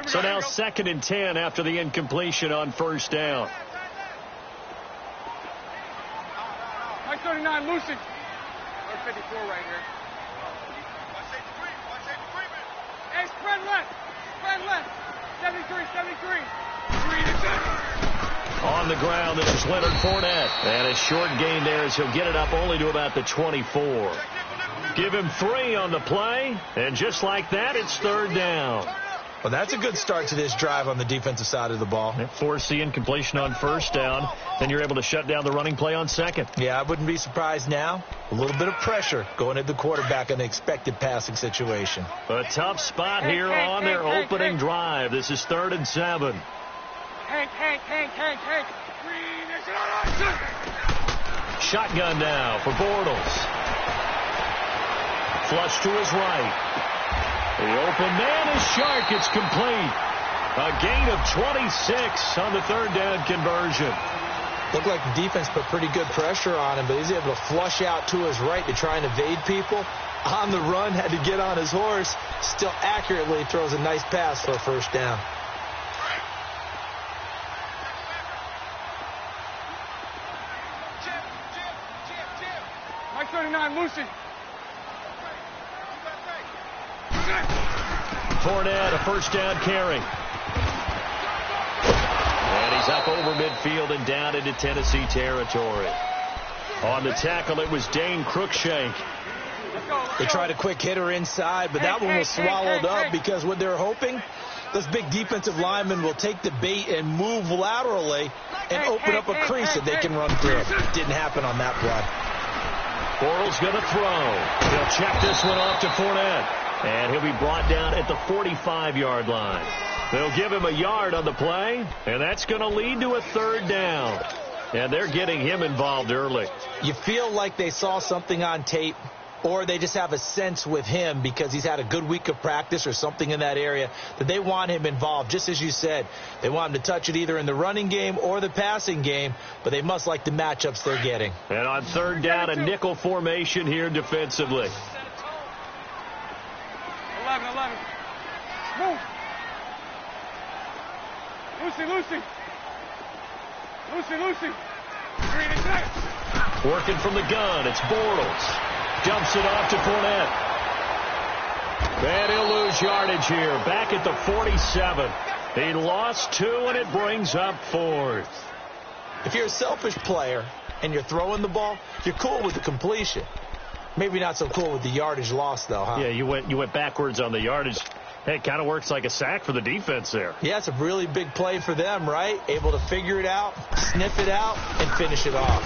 So now 2nd and 10 after the incompletion on first down. Mike 39, Lucy. 54 right here. Hey, spread left. Spread left. 73, 73. On the ground, this is Leonard Fournette. And a short gain there as he'll get it up only to about the 24. Give him 3 on the play, and just like that, it's 3rd down. Well, that's a good start to this drive on the defensive side of the ball. Force the incompletion on first down, then you're able to shut down the running play on 2nd. Yeah, I wouldn't be surprised now. A little bit of pressure going at the quarterback in the expected passing situation. A tough spot here on their opening drive. This is 3rd and 7. Hank. Shotgun now for Bortles. Flush to his right. The open man is Shark. It's complete. A gain of 26 on the 3rd down conversion. Looked like the defense put pretty good pressure on him, but he's able to flush out to his right to try and evade people. On the run, had to get on his horse. Still accurately throws a nice pass for a 1st down. Mike 39, Lucy. Fournette, a 1st down carry. And he's up over midfield and down into Tennessee territory. On the tackle, it was Dane Cruikshank. They tried a quick hitter inside, but that one was swallowed up because what they're hoping, those big defensive linemen will take the bait and move laterally and open up a crease that they can run through. It didn't happen on that play. Bortles going to throw. They'll check this one off to Fournette. And he'll be brought down at the 45-yard line. They'll give him a yard on the play, and that's going to lead to a 3rd down. And they're getting him involved early. You feel like they saw something on tape, or they just have a sense with him because he's had a good week of practice or something in that area that they want him involved. Just as you said, they want him to touch it either in the running game or the passing game, but they must like the matchups they're getting. And on 3rd down, a nickel formation here defensively. 11. Move. Lucy. Working from the gun, it's Bortles. Dumps it off to Fournette. And he'll lose yardage here. Back at the 47. He lost 2, and it brings up 4th. If you're a selfish player and you're throwing the ball, you're cool with the completion. Maybe not so cool with the yardage loss, though, huh? Yeah, you went backwards on the yardage. Hey, it kind of works like a sack for the defense there. Yeah, it's a really big play for them, right? Able to figure it out, sniff it out, and finish it off.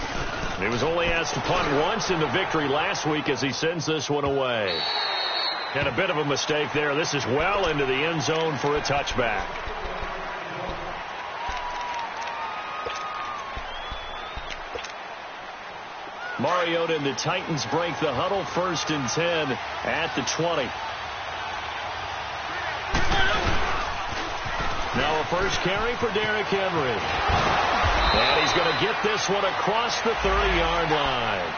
He was only asked to punt once in the victory last week as he sends this one away. And a bit of a mistake there. This is well into the end zone for a touchback. Mariota and the Titans break the huddle. 1st and 10 at the 20. Now a first carry for Derrick Henry. And he's going to get this one across the 30-yard line.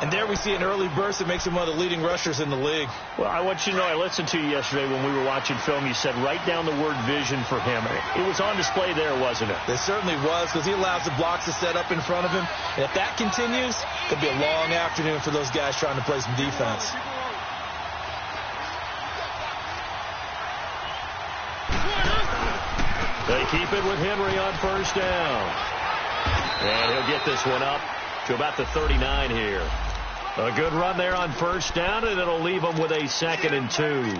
And there we see an early burst that makes him one of the leading rushers in the league. Well, I want you to know, I listened to you yesterday when we were watching film. You said write down the word vision for him. It was on display there, wasn't it? It certainly was, because he allows the blocks to set up in front of him. And if that continues, it could be a long afternoon for those guys trying to play some defense. They keep it with Henry on 1st down. And he'll get this one up to about the 39 here. A good run there on 1st down, and it'll leave them with a 2nd and 2.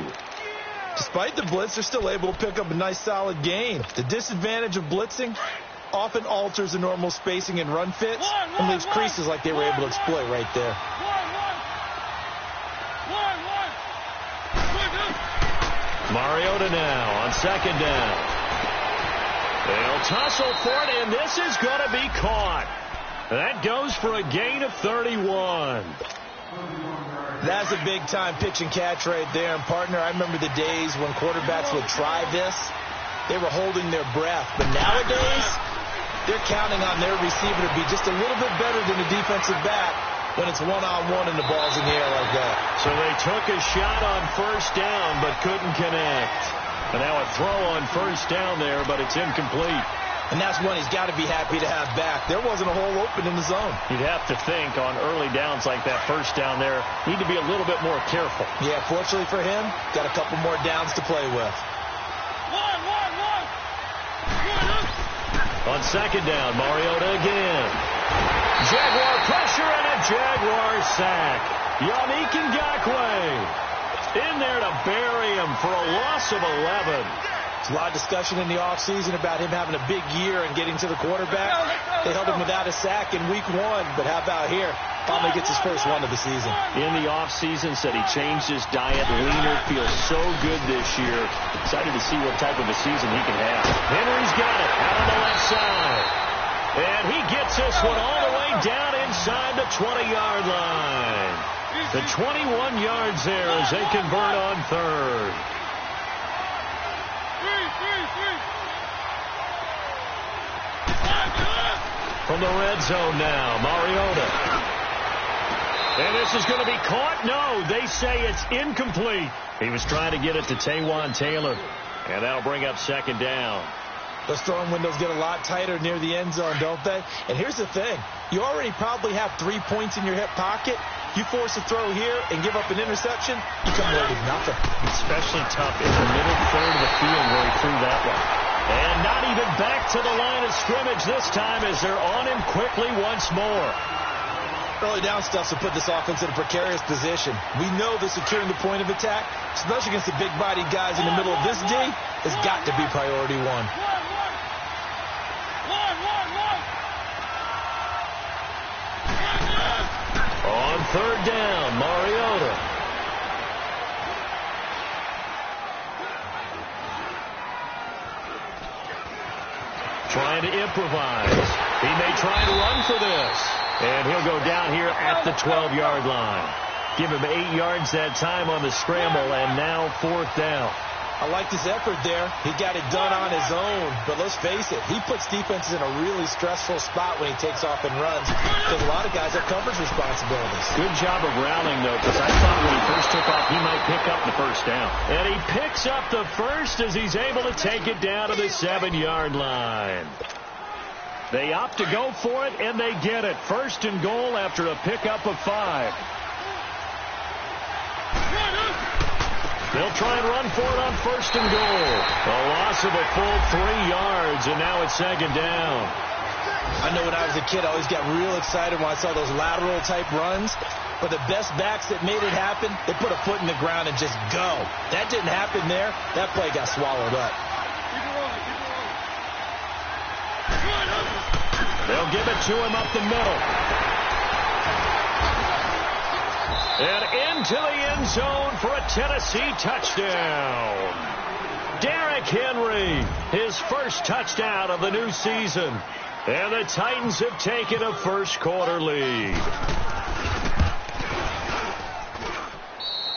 Despite the blitz, they're still able to pick up a nice solid gain. The disadvantage of blitzing often alters the normal spacing and run fits and leaves creases like they were able to exploit right there. Mariota now on 2nd down. They'll tussle for it, and this is going to be caught. That goes for a gain of 31. That's a big-time pitch and catch right there. And, partner, I remember the days when quarterbacks would try this. They were holding their breath. But nowadays, they're counting on their receiver to be just a little bit better than the defensive back when it's one-on-one and the ball's in the air like that. So they took a shot on 1st down but couldn't connect. And now a throw on first down there, but it's incomplete. And that's one he's got to be happy to have back. There wasn't a hole open in the zone. You'd have to think on early downs like that first down there, need to be a little bit more careful. Yeah, fortunately for him, got a couple more downs to play with. On second down, Mariota again. Jaguar pressure and a Jaguar sack. Yannick Ngakoue in there to bury him for a loss of 11. There's a lot of discussion in the offseason about him having a big year and getting to the quarterback. They held him without a sack in week 1, but how about here? Finally gets his first one of the season. In the offseason, said he changed his diet, leaner, feels so good this year. Excited to see what type of a season he can have. Henry's got it out on the left side. And he gets this one all the way down inside the 20-yard line. The 21 yards there as they convert on third. From the red zone now, Mariota. And this is going to be caught. No, they say it's incomplete. He was trying to get it to Taywan Taylor. And that'll bring up second down. Those throwing windows get a lot tighter near the end zone, don't they? And here's the thing. You already probably have 3 points in your hip pocket. You force a throw here and give up an interception, you come away with nothing. Especially tough in the middle third of the field where he threw that one. And not even back to the line of scrimmage this time as they're on him quickly once more. Early down stuff to put this offense in a precarious position. We know that securing the point of attack, especially against the big-bodied guys in the middle of this D, has got to be priority 1. On third down, Mariota. Trying to improvise. He may try and run for this. And he'll go down here at the 12-yard line. Give him 8 yards that time on the scramble, and now fourth down. I liked his effort there. He got it done on his own. But let's face it, he puts defenses in a really stressful spot when he takes off and runs because a lot of guys have coverage responsibilities. Good job of rallying, though, because I thought when he first took off, he might pick up the first down. And he picks up the first as he's able to take it down to the 7-yard line. They opt to go for it, and they get it. First and goal after a pickup of 5. They'll try and run for it on first and goal. A loss of a full 3 yards, and now it's second down. I know when I was a kid, I always got real excited when I saw those lateral-type runs. But the best backs that made it happen, they put a foot in the ground and just go. That didn't happen there. That play got swallowed up. They'll give it to him up the middle. And into the end zone for a Tennessee touchdown. Derrick Henry, his first touchdown of the new season. And the Titans have taken a first-quarter lead.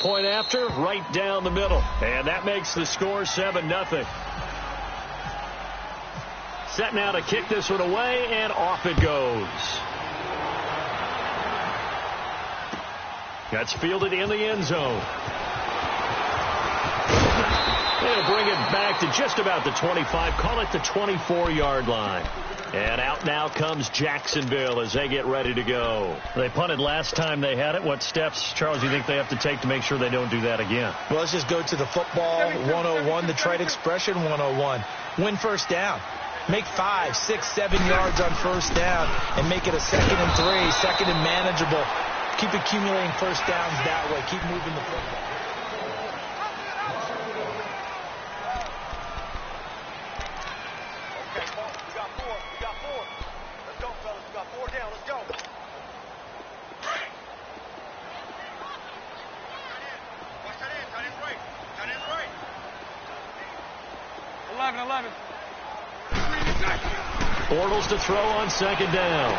Point after, right down the middle. And that makes the score 7-0. Set now to kick this one away, and off it goes. That's fielded in the end zone. They'll bring it back to just about the 25. Call it the 24-yard line. And out now comes Jacksonville as they get ready to go. They punted last time they had it. What steps, Charles, do you think they have to take to make sure they don't do that again? Well, let's just go to the football 101, the trite expression 101. Win first down. Make 5, 6, 7 yards on first down and make it a 2nd and 3, second and manageable. Keep accumulating first downs that way. Keep moving the football. Okay, we got 4. We got 4. Let's go, fellas. We got 4 down. Let's go. Watch that in. Tight end right. Tight end right. 11. Bortles to throw on second down.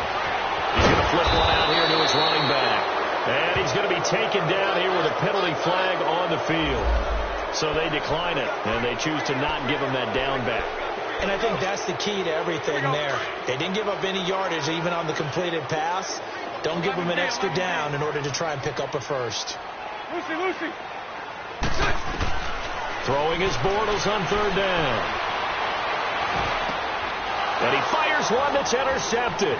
He's going to flip one out here to his running back. And he's going to be taken down here with a penalty flag on the field. So they decline it, and they choose to not give him that down back. And I think that's the key to everything there. They didn't give up any yardage even on the completed pass. Don't give them an extra down in order to try and pick up a first. Lucy. Throwing his Bortles on third down. And he fires one that's intercepted.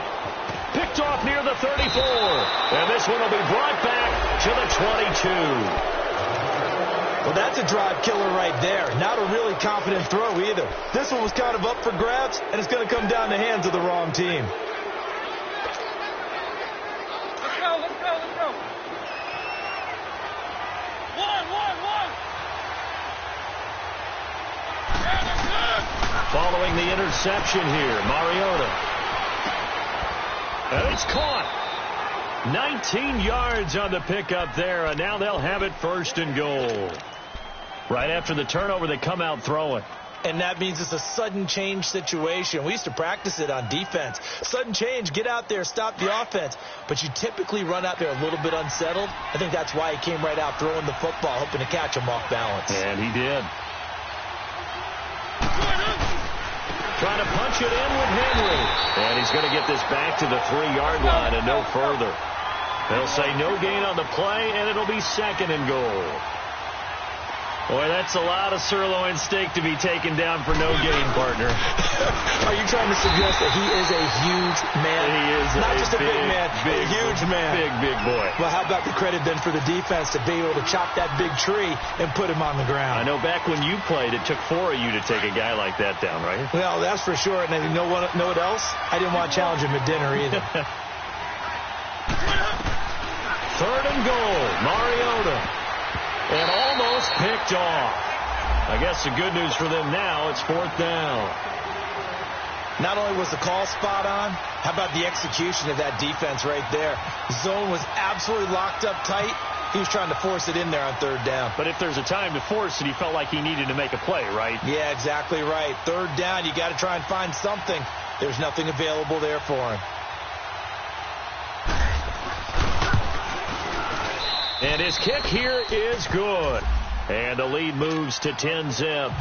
Picked off near the 34. And this one will be brought back to the 22. Well, that's a drive killer right there. Not a really confident throw either. This one was kind of up for grabs, and it's going to come down the hands of the wrong team. Let's go, let's go, let's go. One. Following the interception here, Mariota. And it's caught. 19 yards on the pickup there, and now they'll have it first and goal. Right after the turnover, they come out throwing. And that means it's a sudden change situation. We used to practice it on defense. Sudden change, get out there, stop the offense. But you typically run out there a little bit unsettled. I think that's why he came right out throwing the football, hoping to catch him off balance. And he did. Trying to punch it in with Henry. And he's going to get this back to the 3-yard line and no further. They'll say no gain on the play, and it'll be second and goal. Boy, that's a lot of sirloin steak to be taken down for no gain, partner. Are you trying to suggest that he is a huge man? He is not just a big man, a huge man. Big boy. Well, how about the credit then for the defense to be able to chop that big tree and put him on the ground? I know back when you played, it took 4 of you to take a guy like that down, right? Well, that's for sure. And you know what else? I didn't want to challenge him at dinner either. Third and goal, Mariota. And almost picked off. I guess the good news for them now, it's fourth down. Not only was the call spot on, how about the execution of that defense right there? Zone was absolutely locked up tight. He was trying to force it in there on third down. But if there's a time to force it, he felt like he needed to make a play, right? Yeah, exactly right. Third down, you got to try and find something. There's nothing available there for him. And his kick here is good. And the lead moves to 10-zip.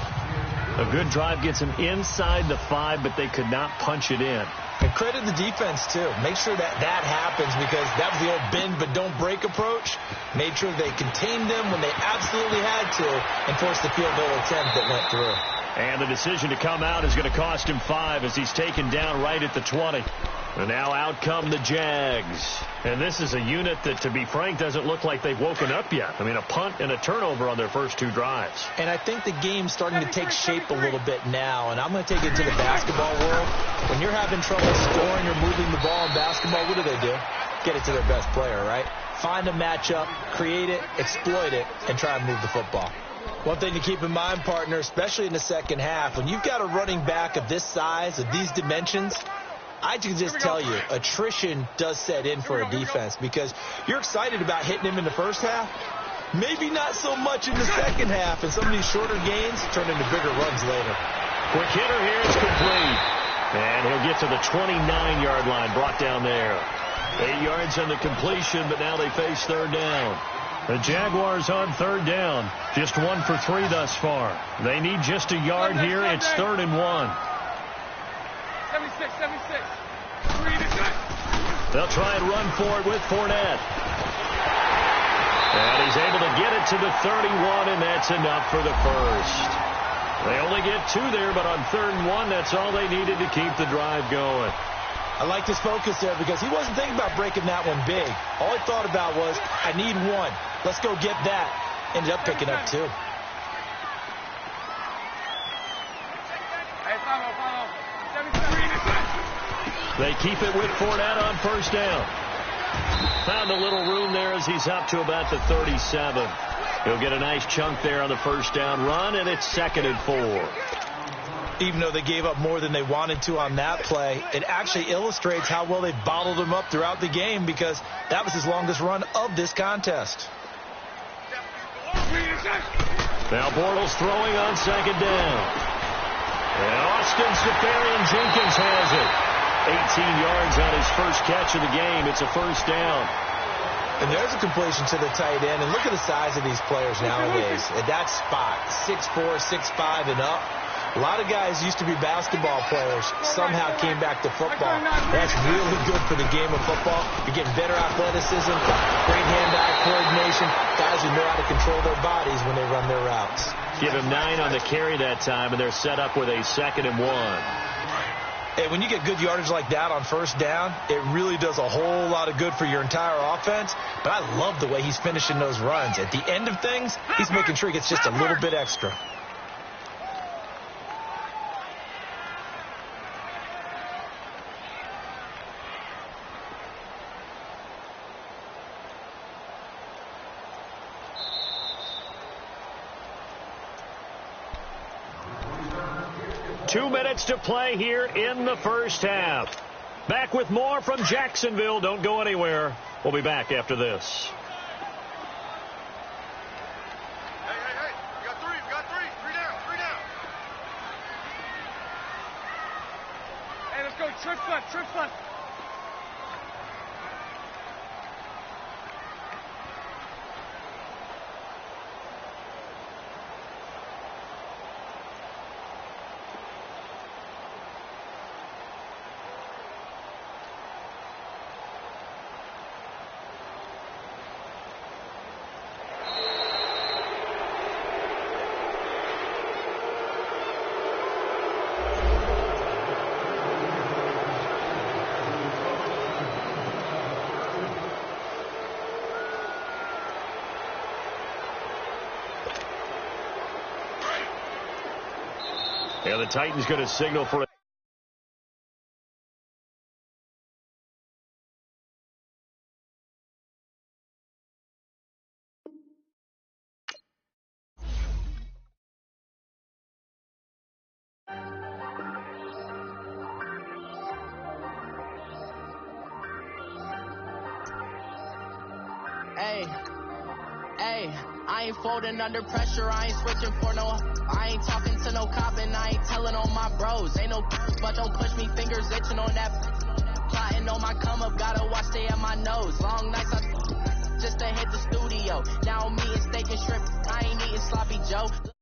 A good drive gets him inside the 5, but they could not punch it in. And credit the defense, too. Make sure that happens, because that was the old bend but don't break approach. Made sure they contained them when they absolutely had to and forced the field goal attempt that went through. And the decision to come out is going to cost him 5 as he's taken down right at the 20. And now out come the Jags. And this is a unit that, to be frank, doesn't look like they've woken up yet. I mean, a punt and a turnover on their first 2 drives. And I think the game's starting to take shape a little bit now. And I'm going to take it to the basketball world. When you're having trouble scoring or moving the ball in basketball, what do? Get it to their best player, right? Find a matchup, create it, exploit it, and try and move the football. One thing to keep in mind, partner, especially in the second half, when you've got a running back of this size, of these dimensions, I can just tell you, attrition does set in for a defense, because you're excited about hitting him in the first half. Maybe not so much in the second half, and some of these shorter gains turn into bigger runs later. Quick hitter here, it's complete. And he'll get to the 29-yard line, brought down there. 8 yards on the completion, but now they face third down. The Jaguars on third down. Just 1 for 3 thus far. They need just a yard here. It's 3rd and 1. 76. They'll try and run for it with Fournette. And he's able to get it to the 31, and that's enough for the first. They only get 2 there, but on 3rd and 1, that's all they needed to keep the drive going. I like his focus there, because he wasn't thinking about breaking that one big. All he thought about was, I need 1. Let's go get that. Ended up picking up 2. They keep it with Fournette on first down. Found a little room there as he's up to about the 37. He'll get a nice chunk there on the first down run, and it's 2nd and 4. Even though they gave up more than they wanted to on that play, it actually illustrates how well they bottled him up throughout the game, because that was his longest run of this contest. Now Bortles throwing on 2nd down. And Austin Seferian-Jenkins has it. 18 yards on his first catch of the game. It's a first down. And there's a completion to the tight end. And look at the size of these players nowadays. At that spot, 6'4", 6'5", and up. A lot of guys used to be basketball players, somehow came back to football. That's really good for the game of football. You're getting better athleticism, great hand-eye coordination, guys who know how to control their bodies when they run their routes. Give him 9 on the carry that time, and they're set up with a 2nd and 1. Hey, when you get good yardage like that on first down, it really does a whole lot of good for your entire offense. But I love the way he's finishing those runs. At the end of things, he's making sure he gets just a little bit extra. Two minutes to play here in the first half. Back with more from Jacksonville. Don't go anywhere. We'll be back after this. Hey. We got three. Three down. Hey, let's go. Trips left. Yeah, the Titans going to signal for it. Hey, I ain't folding under pressure, I ain't switching for no, I ain't talking to no cop and I ain't telling on my bros, ain't no, but don't push me, fingers itching on that, plotting on my come up, gotta watch stay at my nose, long nights just to hit the studio, now I'm eating steak and shrimp, I ain't eating sloppy Joe.